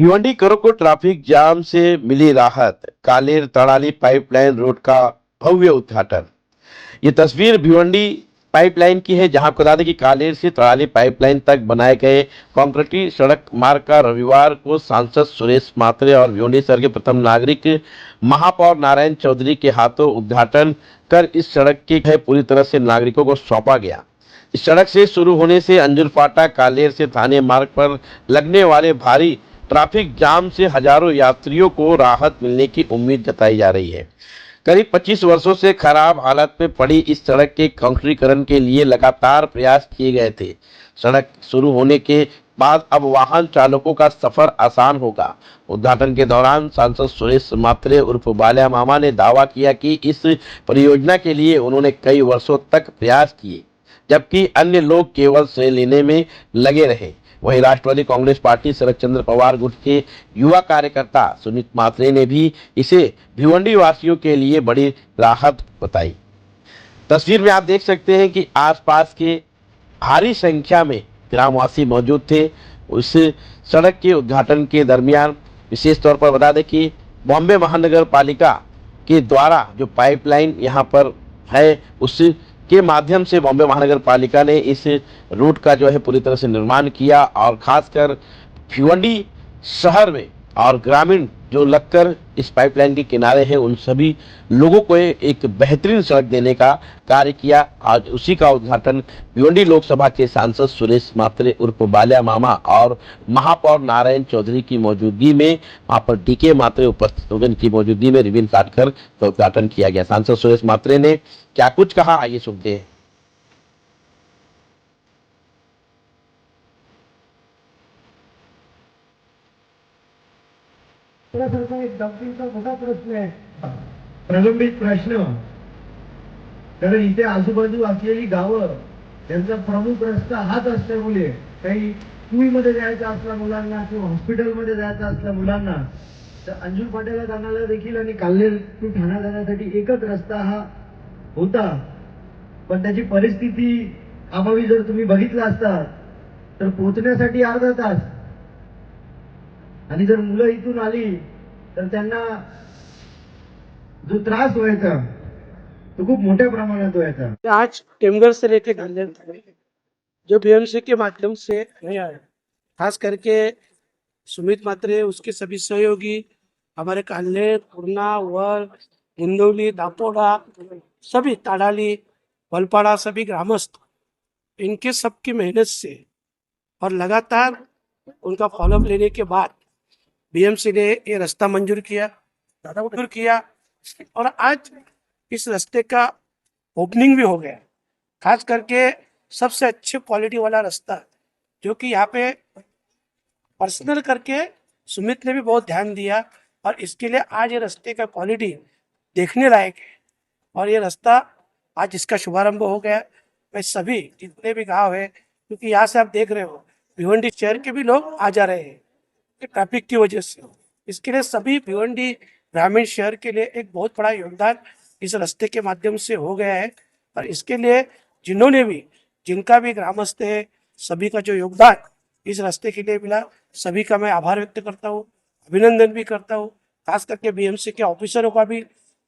भिवंडी करो को traffic jam से मिली राहत। कालेर तड़ाली पाइपलाइन रोड का भव्य उद्घाटन। ये तस्वीर भिवंडी पाइपलाइन की है, जहां आपको बता दें कि कालेर से तड़ाली पाइपलाइन तक बनाए गए कंक्रीट सड़क मार्ग का रविवार को सांसद सुरेश मात्रे और भिवंडी शहर के प्रथम नागरिक महापौर नारायण चौधरी के हाथों उद्घाटन कर इस सड़क के पूरी तरह से नागरिकों को सौंपा गया। इस सड़क से शुरू होने से अंजुर फाटा कालेर से थाने मार्ग पर लगने वाले भारी ट्रैफिक जाम से हजारों यात्रियों को राहत मिलने की उम्मीद जताई जा रही है। करीब 25 वर्षों से खराब हालत में पड़ी इस सड़क के कंक्रीकरण के लिए लगातार प्रयास किए गए थे। सड़क शुरू होने के बाद अब वाहन चालकों का सफर आसान होगा। उद्घाटन के दौरान सांसद सुरेश मात्रे उर्फ बाल्या मामा ने दावा किया कि इस परियोजना के लिए उन्होंने कई वर्षों तक प्रयास किए, जबकि अन्य लोग केवल श्रेय लेने में लगे रहे। वहीं राष्ट्रवादी कांग्रेस पार्टी शरद चंद्र पवार गुट के युवा कार्यकर्ता सुनीत मात्रे ने भी इसे भिवंडी वासियों के लिए बड़ी राहत बताई। तस्वीर में आप देख सकते हैं कि आसपास के भारी संख्या में ग्रामवासी मौजूद थे। उस सड़क के उद्घाटन के दरमियान विशेष तौर पर बता दें कि बॉम्बे महानगर पालिका के द्वारा जो पाइपलाइन यहाँ पर है, उस के माध्यम से बॉम्बे महानगर पालिका ने इस रूट का पूरी तरह से निर्माण किया और खासकर भिवंडी शहर में और ग्रामीण जो लगकर इस पाइपलाइन के किनारे हैं, उन सभी लोगों को एक बेहतरीन सड़क देने का कार्य किया। आज उसी का उद्घाटन भिवंडी लोकसभा के सांसद सुरेश मात्रे उर्फ बाल्या मामा और महापौर नारायण चौधरी की मौजूदगी में, वहां पर डीके मात्रे उपस्थित होकर की मौजूदगी में रिबन काटकर उद्घाटन किया गया। सांसद सुरेश मात्रे ने क्या कुछ कहा, आइए सुनते हैं। एक गंभीरचा मोठा प्रश्न आहे, प्रलंबित प्रश्न. कारण इथे आजूबाजू असलेली गावं त्यांचा प्रमुख रस्ता हाच असल्यामुळे काही स्कूलमध्ये जायचं असल्या मुलांना किंवा हॉस्पिटलमध्ये जायचं असल्या मुलांना तर अंजुर फाट्याला जाण्याला देखील आणि काल्हेर टू ठाणा जाण्यासाठी एकच रस्ता हा होता. पण त्याची परिस्थिती अभावी जर तुम्ही बघितलं असता तर पोहोचण्यासाठी अर्धा तास आणि जर मुलं इथून आली तर त्यांना जो त्रास व्हायचा तो खूप मोठ्या प्रमाणात व्हायचा. आज टेमघर से लेके गांधी तक जो बीएमसी के माध्यम से नया है, खास करके सुमित मात्रे, उसके सभी सहयोगी, हमारे काल्हेर, पूर्णा, वर, मुंदौली, दापोड़ा, सभी ताड़ाली, वलपाड़ा, सभी ग्रामस्थ, इनके सबकी मेहनत से और लगातार उनका फॉलोअप लेने के बाद बीएमसी ने ये रास्ता मंजूर किया और आज इस रास्ते का ओपनिंग भी हो गया। खास करके सबसे अच्छे क्वालिटी वाला रास्ता, जो कि यहाँ पे पर्सनल करके सुमित ने भी बहुत ध्यान दिया और इसके लिए आज ये रास्ते का क्वालिटी देखने लायक है। और ये रास्ता आज इसका शुभारंभ हो गया। मैं सभी जितने भी गांव है, क्योंकि यहाँ से आप देख रहे हो भिवंडी शहर के भी लोग आ जा रहे हैं ट्रैफिक की वजह से, इसके लिए सभी भिवंडी ग्रामीण शहर के लिए एक बहुत बड़ा योगदान इस रास्ते के माध्यम से हो गया है। और इसके लिए जिन्होंने भी, जिनका भी ग्रामस्थ है, सभी का जो योगदान इस रास्ते के लिए मिला, सभी का मैं आभार व्यक्त करता हूँ, अभिनंदन भी करता हूँ। खास करके बीएमसी के ऑफिसरों का भी,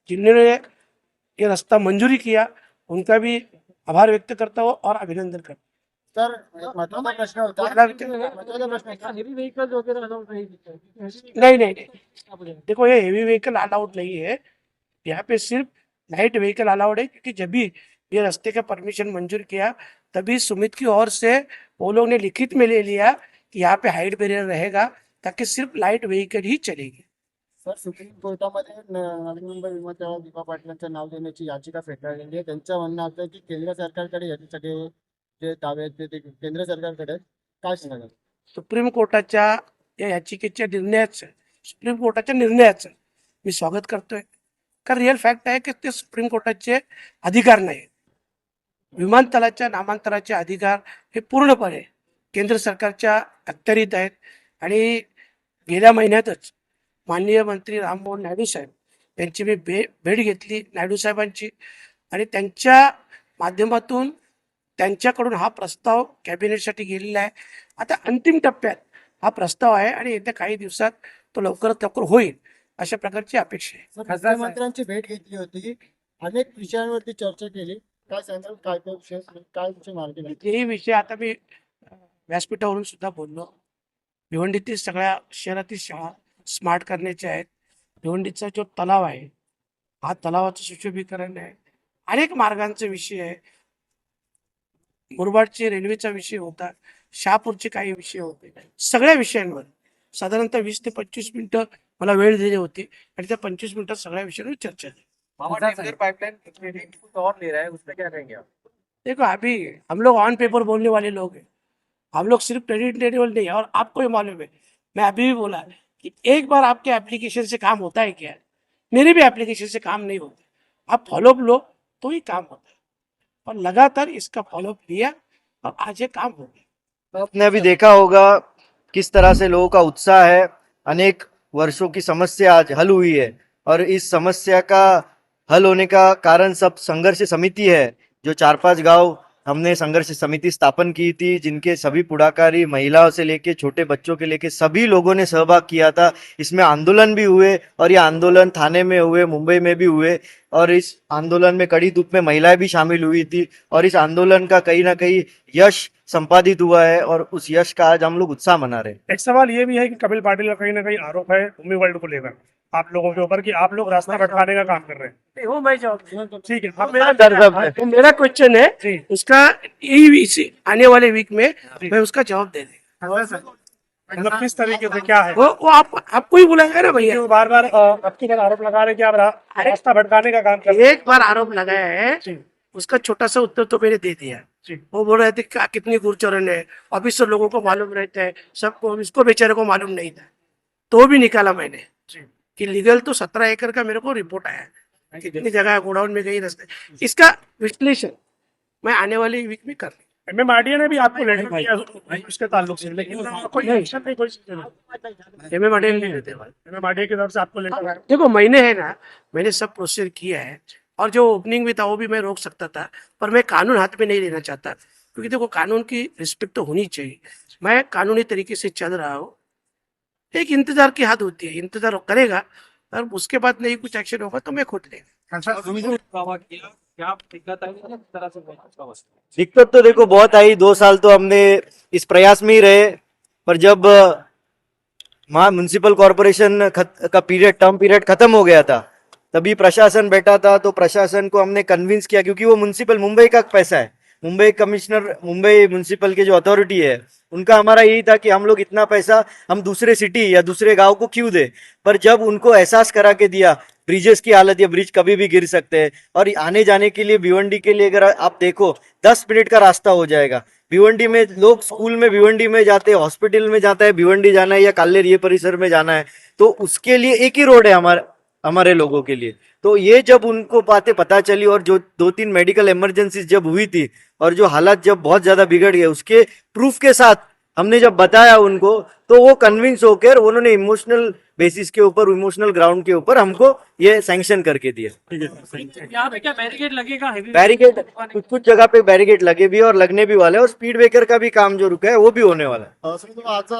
जिन्होंने ये रास्ता मंजूरी किया, उनका भी आभार व्यक्त करता हूँ और अभिनंदन करता हूँ। सर, एक महत्वाचा प्रश्न होता हेवी व्हीकल वगैरह नहीं, देखो ये हेवी व्हीकल अलाउड नहीं है यहाँ पे, सिर्फ लाइट व्हीकल अलाउड है। क्योंकि जब भी ये रास्ते का परमिशन मंजूर किया तभी सुमित की ओर से वो लोग ने लिखित में ले लिया कि यहाँ पे हाइट बैरियर रहेगा ताकि सिर्फ लाइट व्हीकल ही चलेगी। सर, सुप्रीम कोर्टामध्ये नवी मुंबई विमानतळावर दीपा पाटलांचं नाव देण्याची याचिका फेटाळलेली आहे. त्यांचं म्हणणं असं की केंद्र सरकारकडे याचे सगळे जे दावे आहेत ते केंद्र सरकारकडे, काय सांगाल? सुप्रीम कोर्टाच्या या याचिकेच्या निर्णयाचं मी स्वागत करतोय. कारण रिअल फॅक्ट आहे की ते सुप्रीम कोर्टाचे अधिकार नाही. विमानतळाच्या नामांतराचे अधिकार हे पूर्णपणे केंद्र सरकारच्या अखत्यारीत आहेत. आणि गेल्या महिन्यातच माननीय मंत्री राममोहन नायडू साहेब यांची मी भेट घेतली नायडू साहेबांची, आणि त्यांच्या माध्यमातून त्यांच्याकडून हा प्रस्ताव कॅबिनेटसाठी गेलेला आहे. आता अंतिम टप्प्यात हा प्रस्ताव आहे आणि येत्या काही दिवसात तो लवकरात लवकर होईल अशा प्रकारची अपेक्षा आहे. मुख्यमंत्र्यांची भेट घेतली होती, अनेक विषयांवरती चर्चा केली. काय सांगाल, काय काय विषय, काय विषय मार्गी लागले? तेही विषय आता मी व्यासपीठावरून सुद्धा बोललो. भिवंडीतील सगळ्या शहरातील शाळा स्मार्ट करण्याच्या आहेत. भिवंडीचा जो तलाव आहे हा तलावाचं सुशोभीकरण आहे. अनेक मार्गांचा विषय आहे. मुरबाडचे रेल्वेचा विषय होता, शहापूरचे काही विषय होते. सगळ्या विषयांवर साधारणतः 20 ते 25 मिनिटं मला वेळ दिली होती आणि त्या 25 मिनिटात सगळ्या विषयांवर चर्चा झाली. पाइपलाइन और ले रहा है, उसमें क्या कहेंगे आप? देखो अभी हम लोग ऑन पेपर बोलने वाले लोग हैं, हम लोग सिर्फ क्रेडिट लेने वाले नहीं है। और आपको ही मालूम है, मैं अभी भी बोला कि एक बार आपके एप्लीकेशन से काम होता है क्या? मेरे भी एप्लीकेशन से काम नहीं होता। आप फॉलोअप लो तो ही काम होता है, और लगातार इसका फॉलोअप लिया और आज ये काम हो गया। आपने अभी देखा होगा किस तरह से लोगों का उत्साह है। अनेक वर्षों की समस्या आज हल हुई है और इस समस्या का हल होने का कारण सब संघर्ष समिति है। जो 4-5 गांव हमने संघर्ष समिति स्थापन की थी, जिनके सभी पुढाकारी महिलाओं से लेके छोटे बच्चों के लेके सभी लोगों ने सहभाग किया था। इसमें आंदोलन भी हुए और ये आंदोलन थाने में हुए, मुंबई में भी हुए, और इस आंदोलन में कड़ी धूप में महिलाएं भी शामिल हुई थी और इस आंदोलन का कहीं ना कहीं यश संपादित हुआ है और उस यश का आज हम लोग उत्साह मना रहे हैं। एक सवाल ये भी है कि कपिल पाटिल का कहीं ना कहीं आरोप है भूमि वर्ल्ड को लेकर आप लोगों के ऊपर कि आप लोग रास्ता भटकाने का काम कर रहे हैं। वो मैं जवाब ठीक है, अब अब मेरा दर्द तो मेरा क्वेश्चन है जी। उसका इसी आने वाले वीक में मैं उसका जवाब दे देगा। मतलब किस तरीके से क्या है? वो आपको ही बुलाएगा ना भैया। वो बार बार आपकी तरह आरोप लगा रहे हैं कि आप रास्ता भटकाने का काम कर रहे हैं। एक बार आरोप लगाया है, जी। उसका छोटा सा उत्तर तो मैंने दे दिया। जी। वो बोल रहे थे कितनी गुरचरण है, ऑफिसर लोगों को मालूम रहता है, सबको, इसको बेचारे को मालूम नहीं था, तो भी निकाला मैंने जी। कि लीगल तो 17 एकड़ का मेरे को रिपोर्ट आया है, कितनी जगह गोडाउन में गई रास्ते, इसका विश्लेषण मैं आने वाले वीक में कर रही MMRDA ने भी आपको लेटर दिया उसके ताल्लुक से, लेकिन कोई एक्शन नहीं, कोई चीज नहीं। हूँ। MMRDA नहीं देते भाई। MMRDA की तरफ से आपको लेटर आया। देखो मैंने है ना, मैंने सब प्रोसीजर किया है, और जो ओपनिंग भी था वो भी मैं रोक सकता था, पर मैं कानून हाथ में नहीं लेना चाहता, क्योंकि देखो कानून की रिस्पेक्ट तो होनी चाहिए। मैं कानूनी तरीके से चल रहा हूँ। एक इंतजार की हद होती है, इंतजार करेगा और उसके बाद नहीं कुछ एक्शन होगा तो मैं खुद लेगा। दिक्कत तो देखो बहुत आई, 2 साल तो हमने इस प्रयास में ही रहे, पर जब म्युनिसिपल कॉर्पोरेशन का टर्म पीरियड खत्म हो गया था, तभी प्रशासन बैठा था, तो प्रशासन को हमने कन्विंस किया, क्योंकि वो म्युनिसिपल मुंबई का पैसा है। मुंबई कमिश्नर, मुंबई म्युनिसिपल के जो अथॉरिटी है, उनका हमारा यही था कि हम लोग इतना पैसा हम दूसरे सिटी या दूसरे गांव को क्यों दे। पर जब उनको एहसास करा के दिया ब्रिजेस की हालत, या ब्रिज कभी भी गिर सकते हैं, और आने जाने के लिए भिवंडी के लिए अगर आप देखो 10 मिनट का रास्ता हो जाएगा। भिवंडी में लोग स्कूल में भिवंडी में जाते हैं, हॉस्पिटल में जाता है भिवंडी जाना है, या कालेर ये परिसर में जाना है, तो उसके लिए एक ही रोड है हमारे लोगों के लिए। तो ये जब उनको बातें पता चली, और जो 2-3 मेडिकल इमरजेंसी जब हुई थी, और जो हालात जब बहुत ज्यादा बिगड़ गए, उसके प्रूफ के साथ हमने जब बताया उनको, तो वो कन्विंस होकर उन्होंने इमोशनल बेसिस के ऊपर, इमोशनल ग्राउंड के ऊपर हमको ये सैंक्शन करके दिया। यहाँ पे क्या बैरिकेड लगेगा? बैरिकेड कुछ जगह पे बैरिकेड लगे भी और लगने भी वाले हैं, और स्पीड ब्रेकर का भी काम जो रुका है वो भी होने वाला है। आज